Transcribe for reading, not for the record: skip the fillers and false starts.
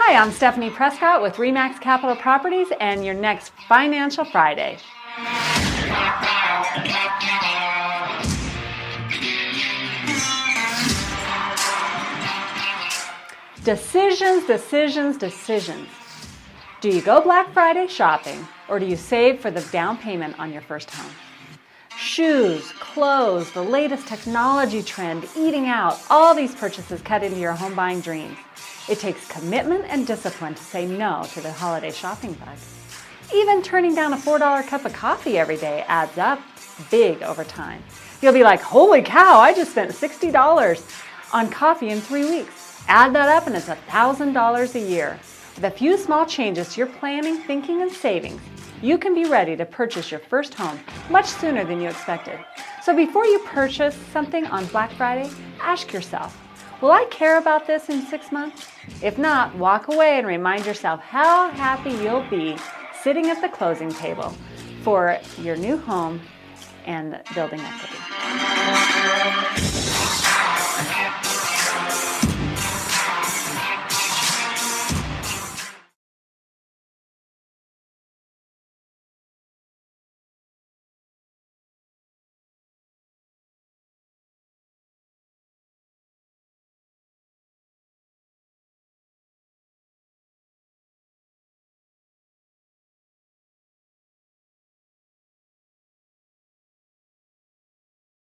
Hi, I'm Stephanie Prescott with REMAX Capital Properties and your next Financial Friday. Decisions, decisions, decisions. Do you go Black Friday shopping or do you save for the down payment on your first home? Shoes, clothes, the latest technology trend, eating out, all these purchases cut into your home buying dreams. It takes commitment and discipline to say no to the holiday shopping bug. Even turning down a $4 cup of coffee every day adds up big over time. You'll be like, holy cow, I just spent $60 on coffee in 3 weeks. Add that up and it's $1,000 a year. With a few small changes to your planning, thinking, and savings, you can be ready to purchase your first home much sooner than you expected. So before you purchase something on Black Friday, ask yourself, will I care about this in 6 months? If not, walk away and remind yourself how happy you'll be sitting at the closing table for your new home and building equity.